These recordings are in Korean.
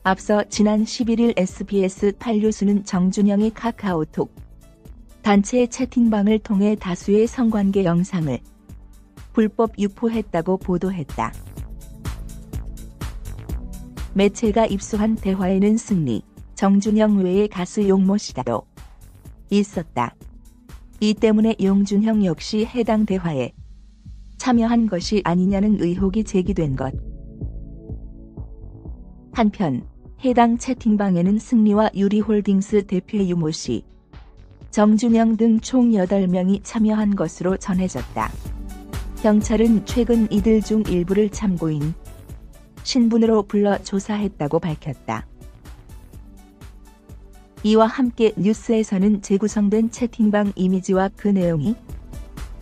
앞서 지난 11일 SBS 8뉴스는 정준영이 카카오톡 단체 채팅방을 통해 다수의 성관계 영상을 불법 유포했다고 보도했다. 매체가 입수한 대화에는 승리, 정준영 외의 가수 용모 씨도 있었다. 이 때문에 용준형 역시 해당 대화에 참여한 것이 아니냐는 의혹이 제기된 것. 한편 해당 채팅방에는 승리와 유리홀딩스 대표 유모 씨, 정준영 등 총 8명이 참여한 것으로 전해졌다. 경찰은 최근 이들 중 일부를 참고인 신분으로 불러 조사했다고 밝혔다. 이와 함께 뉴스에서는 재구성된 채팅방 이미지와 그 내용이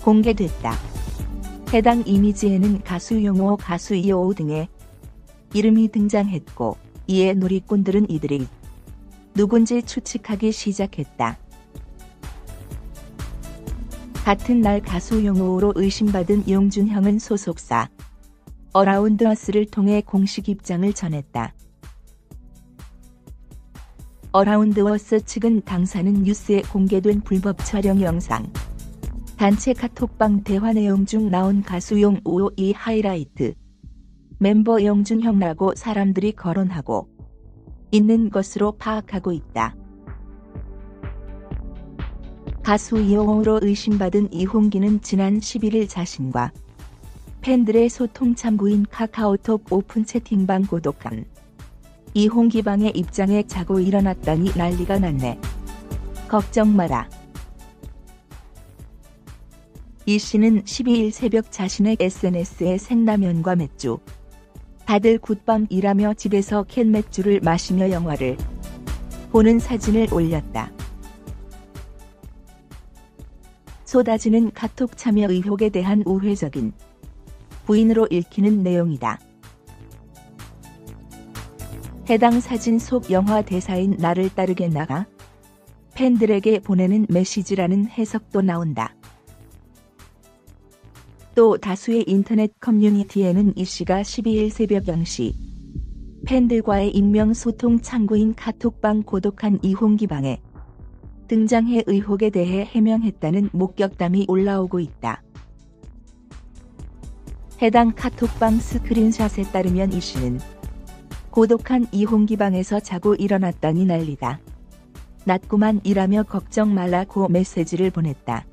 공개됐다. 해당 이미지에는 가수 용호, 가수 이호 등의 이름이 등장했고, 이에 누리꾼들은 이들이 누군지 추측하기 시작했다. 같은 날 가수 용호로 의심받은 용준형은 소속사 어라운드어스를 통해 공식 입장을 전했다. 어라운드어스 측은 당사는 뉴스에 공개된 불법 촬영 영상, 단체 카톡방 대화 내용 중 나온 가수 용호의 하이라이트, 멤버 용준형라고 사람들이 거론하고 있는 것으로 파악하고 있다. 가수 이용호로 의심받은 이홍기는 지난 11일 자신과 팬들의 소통 창구인 카카오톡 오픈 채팅방 고독한 이홍기 방의 입장에 자고 일어났더니 난리가 났네. 걱정 마라. 이 씨는 12일 새벽 자신의 SNS에 생라면과 맥주, 다들 굿밤이라며 집에서 캔 맥주를 마시며 영화를 보는 사진을 올렸다. 쏟아지는 카톡 참여 의혹에 대한 우회적인 부인으로 읽히는 내용이다. 해당 사진 속 영화 대사인 나를 따르겠나가 팬들에게 보내는 메시지라는 해석도 나온다. 또 다수의 인터넷 커뮤니티에는 이 씨가 12일 새벽 0시 팬들과의 익명 소통 창구인 카톡방 고독한 이홍기 방에 등장해 의혹에 대해 해명했다는 목격담이 올라오고 있다. 해당 카톡방 스크린샷에 따르면 이 씨는 고독한 이홍기 방에서 자고 일어났더니 난리다. 났구만 이라며 걱정 말라고 메시지를 보냈다.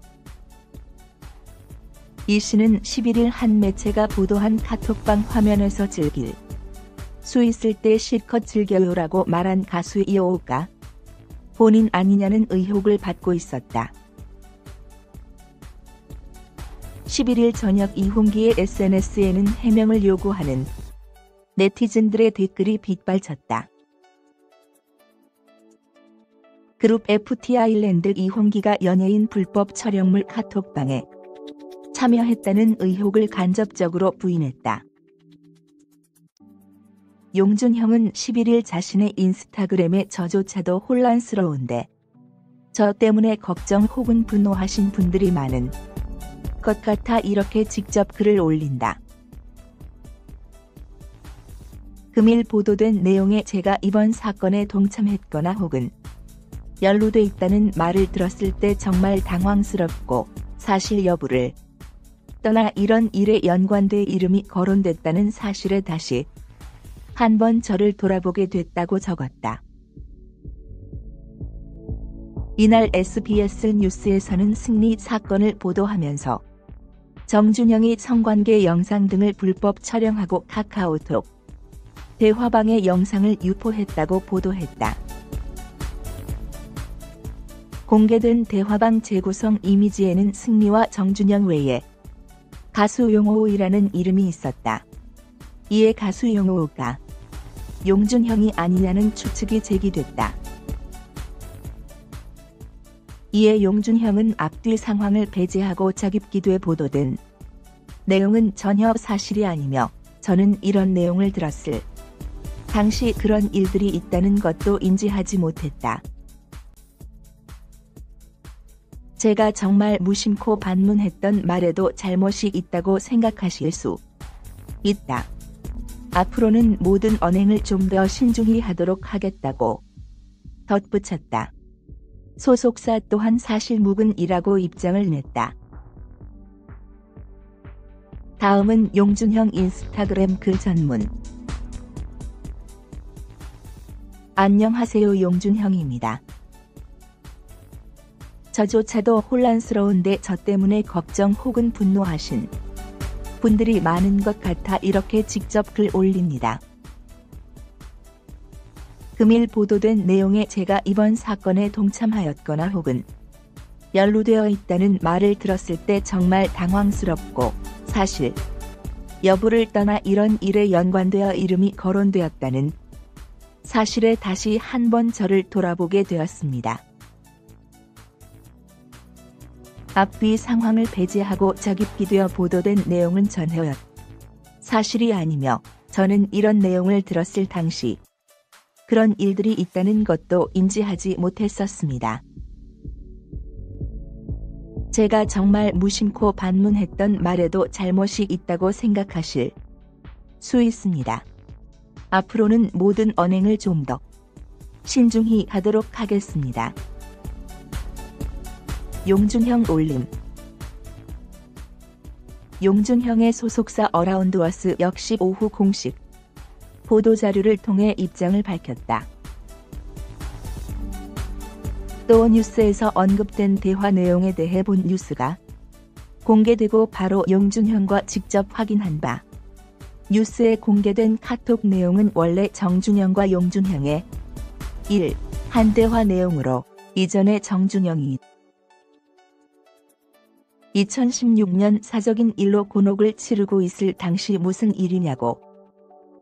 이 씨는 11일 한 매체가 보도한 카톡방 화면에서 즐길 수 있을 때 실컷 즐겨요라고 말한 가수 이호가 본인 아니냐는 의혹을 받고 있었다. 11일 저녁 이홍기의 SNS에는 해명을 요구하는 네티즌들의 댓글이 빗발쳤다. 그룹 FT 아일랜드 이홍기가 연예인 불법 촬영물 카톡방에 참여했다는 의혹을 간접적으로 부인했다. 용준형은 11일 자신의 인스타그램에 저조차도 혼란스러운데 저 때문에 걱정 혹은 분노하신 분들이 많은 것 같아 이렇게 직접 글을 올린다. 금일 보도된 내용에 제가 이번 사건에 동참했거나 혹은 연루돼 있다는 말을 들었을 때 정말 당황스럽고 사실 여부를 떠나 이런 일에 연관돼 이름이 거론됐다는 사실에 다시 한번 저를 돌아보게 됐다고 적었다. 이날 SBS 뉴스에서는 승리 사건을 보도하면서 정준영이 성관계 영상 등을 불법 촬영하고 카카오톡 대화방의 영상을 유포했다고 보도했다. 공개된 대화방 재구성 이미지에는 승리와 정준영 외에 가수 용호이라는 이름이 있었다. 이에 가수 용호가 용준형이 아니냐는 추측이 제기됐다. 이에 용준형은 앞뒤 상황을 배제하고 자깁기도에 보도된 내용은 전혀 사실이 아니며 저는 이런 내용을 들었을 당시 그런 일들이 있다는 것도 인지하지 못했다. 제가 정말 무심코 반문했던 말에도 잘못이 있다고 생각하실 수 있다. 앞으로는 모든 언행을 좀 더 신중히 하도록 하겠다고 덧붙였다. 소속사 또한 사실무근이라고 입장을 냈다. 다음은 용준형 인스타그램 글 전문. 안녕하세요, 용준형입니다. 저조차도 혼란스러운데 저 때문에 걱정 혹은 분노하신 분들이 많은 것 같아 이렇게 직접 글 올립니다. 금일 보도된 내용에 제가 이번 사건에 동참하였거나 혹은 연루되어 있다는 말을 들었을 때 정말 당황스럽고 사실 여부를 떠나 이런 일에 연관되어 이름이 거론되었다는 사실에 다시 한번 저를 돌아보게 되었습니다. 앞뒤 상황을 배제하고 저깊게 보도된 내용은 전혀 사실이 아니며 저는 이런 내용을 들었을 당시 그런 일들이 있다는 것도 인지하지 못했었습니다. 제가 정말 무심코 반문했던 말에도 잘못이 있다고 생각하실 수 있습니다. 앞으로는 모든 언행을 좀 더 신중히 하도록 하겠습니다. 용준형 올림. 용준형의 소속사 어라운드워스 역시 오후 공식 보도자료를 통해 입장을 밝혔다. 또 뉴스에서 언급된 대화 내용에 대해 본 뉴스가 공개되고 바로 용준형과 직접 확인한 바 뉴스에 공개된 카톡 내용은 원래 정준영과 용준형의 한 대화 내용으로 이전에 정준영이 2016년 사적인 일로 곤혹을 치르고 있을 당시 무슨 일이냐고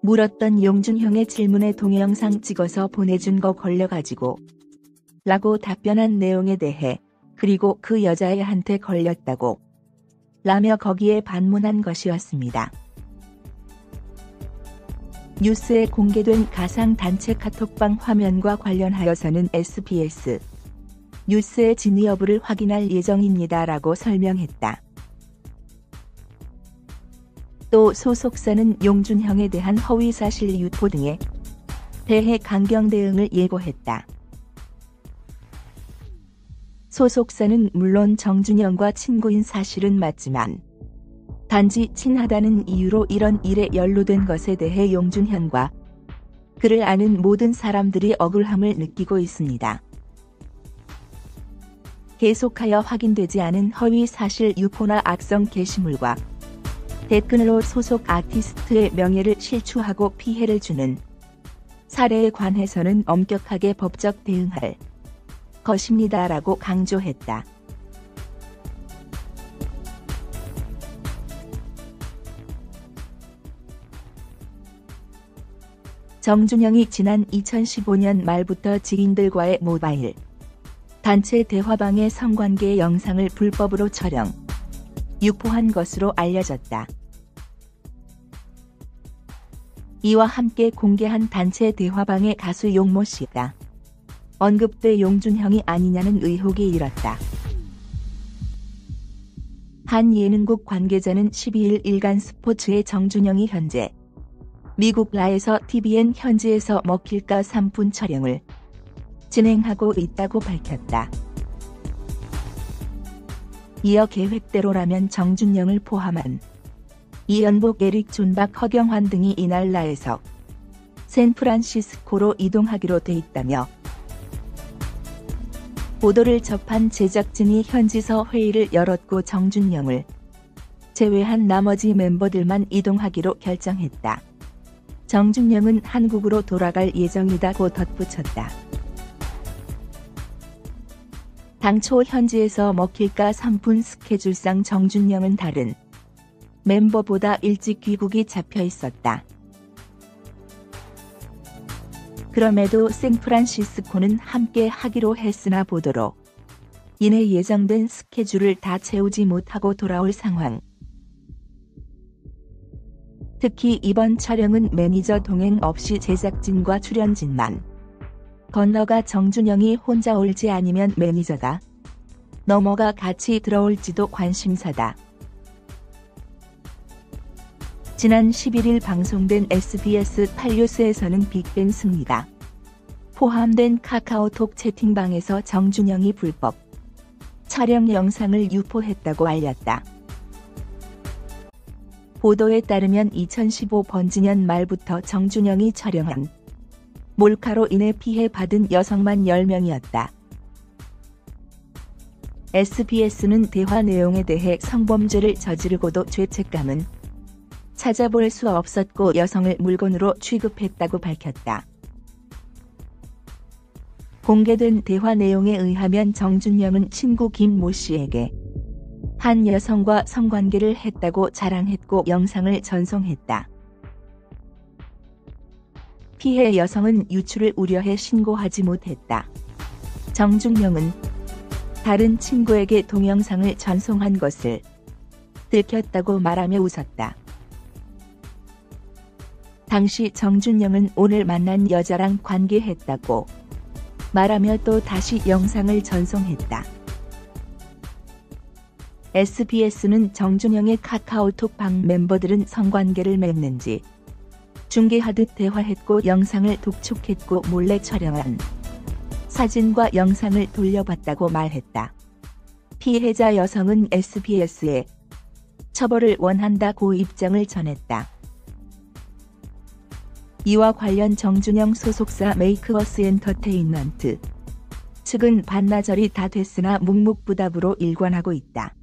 물었던 용준형의 질문에 동영상 찍어서 보내준 거 걸려가지고 라고 답변한 내용에 대해 그리고 그 여자애한테 걸렸다고 라며 거기에 반문한 것이었습니다. 뉴스에 공개된 가상단체 카톡방 화면과 관련하여서는 SBS 뉴스의 진위 여부를 확인할 예정입니다라고 설명했다. 또 소속사는 용준형에 대한 허위사실 유포 등에 대해 강경 대응을 예고했다. 소속사는 물론 정준영과 친구인 사실은 맞지만 단지 친하다는 이유로 이런 일에 연루된 것에 대해 용준형과 그를 아는 모든 사람들이 억울함을 느끼고 있습니다. 계속하여 확인되지 않은 허위 사실 유포나 악성 게시물과 댓글로 소속 아티스트의 명예를 실추하고 피해를 주는 사례에 관해서는 엄격하게 법적 대응할 것입니다라고 강조했다. 정준영이 지난 2015년 말부터 지인들과의 모바일 단체 대화방의 성관계 영상을 불법으로 촬영, 유포한 것으로 알려졌다. 이와 함께 공개한 단체 대화방의 가수 용모 씨가 언급돼 용준형이 아니냐는 의혹이 일었다. 한 예능국 관계자는 12일 일간 스포츠의 정준영이 현재 미국 라에서 TVN 현지에서 먹힐까 3분 촬영을 진행하고 있다고 밝혔다. 이어 계획대로라면 정준영을 포함한 이연복, 에릭 존박, 허경환 등이 이날 라에서 샌프란시스코로 이동하기로 돼 있다며 보도를 접한 제작진이 현지서 회의를 열었고 정준영을 제외한 나머지 멤버들만 이동하기로 결정했다. 정준영은 한국으로 돌아갈 예정이다고 덧붙였다. 당초 현지에서 먹힐까 3분 스케줄상 정준영은 다른 멤버보다 일찍 귀국이 잡혀 있었다. 그럼에도 샌프란시스코는 함께 하기로 했으나 보도로 인해 예정된 스케줄을 다 채우지 못하고 돌아올 상황. 특히 이번 촬영은 매니저 동행 없이 제작진과 출연진만 건너가 정준영이 혼자 올지 아니면 매니저가 넘어가 같이 들어올지도 관심사다. 지난 11일 방송된 SBS 8뉴스에서는 빅뱅 승리가 포함된 카카오톡 채팅방에서 정준영이 불법 촬영 영상을 유포했다고 알렸다. 보도에 따르면 2015 번지년 말부터 정준영이 촬영한 몰카로 인해 피해받은 여성만 10명이었다. SBS는 대화 내용에 대해 성범죄를 저지르고도 죄책감은 찾아볼 수 없었고 여성을 물건으로 취급했다고 밝혔다. 공개된 대화 내용에 의하면 정준영은 친구 김모 씨에게 한 여성과 성관계를 했다고 자랑했고 영상을 전송했다. 피해 여성은 유출을 우려해 신고하지 못했다. 정준영은 다른 친구에게 동영상을 전송한 것을 들켰다고 말하며 웃었다. 당시 정준영은 오늘 만난 여자랑 관계했다고 말하며 또 다시 영상을 전송했다. SBS는 정준영의 카카오톡 방 멤버들은 성관계를 맺는지 중계하듯 대화했고 영상을 독촉했고 몰래 촬영한 사진과 영상을 돌려봤다고 말했다. 피해자 여성은 SBS에 처벌을 원한다고 입장을 전했다. 이와 관련 정준영 소속사 메이크어스 엔터테인먼트 측은 반나절이 다 됐으나 묵묵부답으로 일관하고 있다.